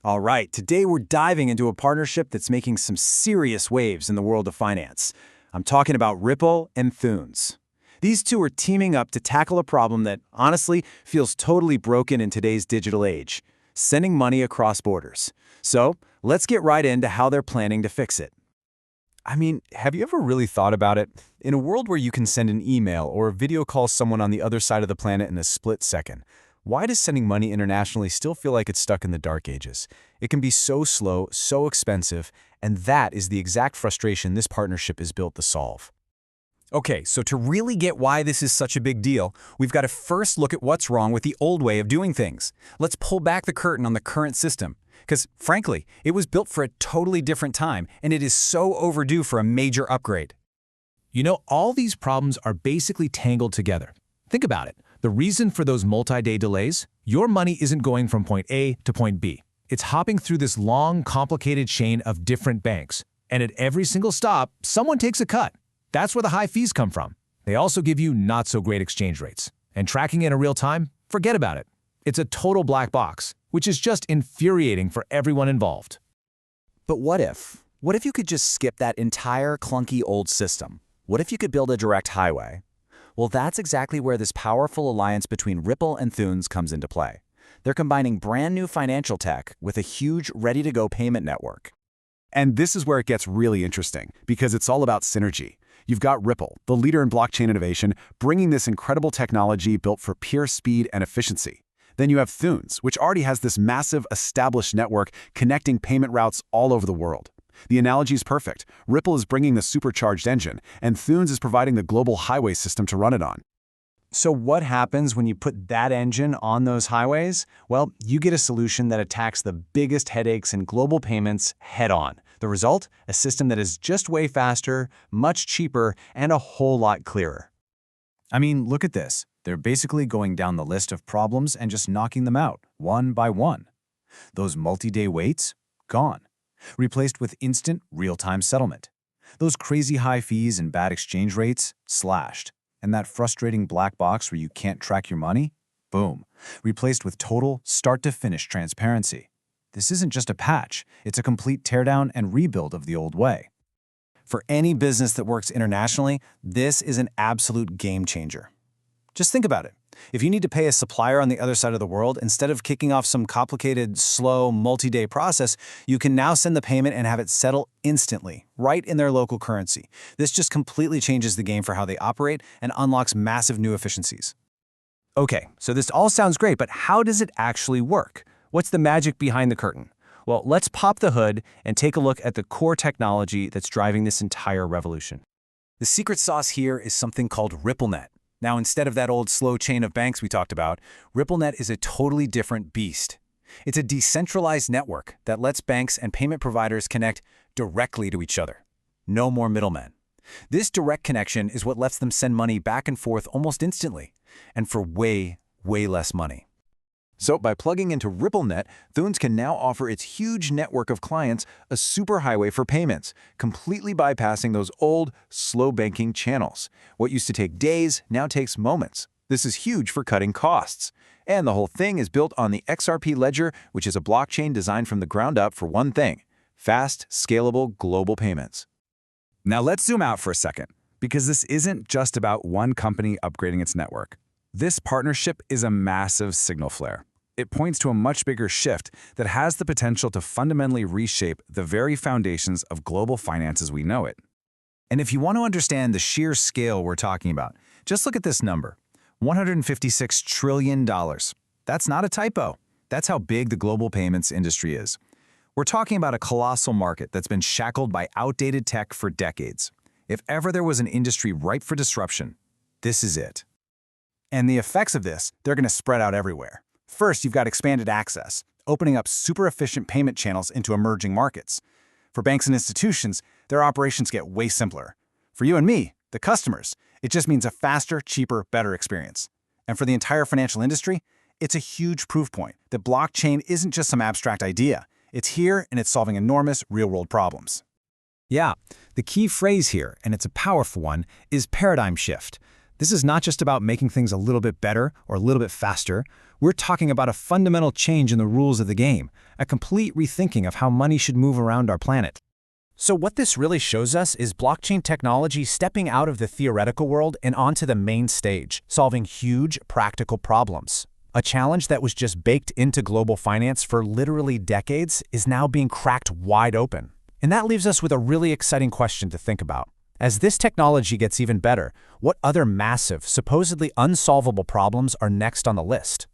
All right, today we're diving into a partnership that's making some serious waves in the world of finance. I'm talking about Ripple and Thunes. These two are teaming up to tackle a problem that, honestly, feels totally broken in today's digital age: sending money across borders. So, let's get right into how they're planning to fix it. Have you ever really thought about it? In a world where you can send an email or video call someone on the other side of the planet in a split second, why does sending money internationally still feel like it's stuck in the dark ages? It can be so slow, so expensive, and that is the exact frustration this partnership is built to solve. Okay, so to really get why this is such a big deal, we've got to first look at what's wrong with the old way of doing things. Let's pull back the curtain on the current system. Because, frankly, it was built for a totally different time, and it is so overdue for a major upgrade. All these problems are basically tangled together. Think about it. The reason for those multi-day delays? Your money isn't going from point A to point B. It's hopping through this long, complicated chain of different banks. And at every single stop, someone takes a cut. That's where the high fees come from. They also give you not-so-great exchange rates. And tracking it in real time? Forget about it. It's a total black box, which is just infuriating for everyone involved. But what if? What if you could just skip that entire clunky old system? What if you could build a direct highway? Well, that's exactly where this powerful alliance between Ripple and Thunes comes into play. They're combining brand new financial tech with a huge, ready-to-go payment network. And this is where it gets really interesting, because it's all about synergy. You've got Ripple, the leader in blockchain innovation, bringing this incredible technology built for pure speed and efficiency. Then you have Thunes, which already has this massive, established network connecting payment routes all over the world. The analogy is perfect. Ripple is bringing the supercharged engine, and Thunes is providing the global highway system to run it on. So what happens when you put that engine on those highways? Well, you get a solution that attacks the biggest headaches in global payments head-on. The result? A system that is just way faster, much cheaper, and a whole lot clearer. Look at this. They're basically going down the list of problems and just knocking them out, one by one. Those multi-day waits? Gone. Replaced with instant, real-time settlement. Those crazy high fees and bad exchange rates? Slashed. And that frustrating black box where you can't track your money? Boom. Replaced with total, start-to-finish transparency. This isn't just a patch. It's a complete teardown and rebuild of the old way. For any business that works internationally, this is an absolute game changer. Just think about it. If you need to pay a supplier on the other side of the world, instead of kicking off some complicated, slow, multi-day process, you can now send the payment and have it settle instantly, right in their local currency. This just completely changes the game for how they operate and unlocks massive new efficiencies. Okay, so this all sounds great, but how does it actually work? What's the magic behind the curtain? Well, let's pop the hood and take a look at the core technology that's driving this entire revolution. The secret sauce here is something called RippleNet. Now, instead of that old slow chain of banks we talked about, RippleNet is a totally different beast. It's a decentralized network that lets banks and payment providers connect directly to each other. No more middlemen. This direct connection is what lets them send money back and forth almost instantly, and for way, way less money. So by plugging into RippleNet, Thunes can now offer its huge network of clients a superhighway for payments, completely bypassing those old, slow banking channels. What used to take days now takes moments. This is huge for cutting costs. And the whole thing is built on the XRP Ledger, which is a blockchain designed from the ground up for one thing: fast, scalable, global payments. Now let's zoom out for a second, because this isn't just about one company upgrading its network. This partnership is a massive signal flare. It points to a much bigger shift that has the potential to fundamentally reshape the very foundations of global finance as we know it. And if you want to understand the sheer scale we're talking about, just look at this number: $156 trillion. That's not a typo. That's how big the global payments industry is. We're talking about a colossal market that's been shackled by outdated tech for decades. If ever there was an industry ripe for disruption, this is it. And the effects of this, they're going to spread out everywhere. First, you've got expanded access, opening up super efficient payment channels into emerging markets. For banks and institutions, their operations get way simpler. For you and me, the customers, it just means a faster, cheaper, better experience. And for the entire financial industry, it's a huge proof point that blockchain isn't just some abstract idea. It's here and it's solving enormous real-world problems. Yeah, the key phrase here, and it's a powerful one, is paradigm shift. This is not just about making things a little bit better or a little bit faster. We're talking about a fundamental change in the rules of the game, a complete rethinking of how money should move around our planet. So what this really shows us is blockchain technology stepping out of the theoretical world and onto the main stage, solving huge practical problems. A challenge that was just baked into global finance for literally decades is now being cracked wide open. And that leaves us with a really exciting question to think about. As this technology gets even better, what other massive, supposedly unsolvable problems are next on the list?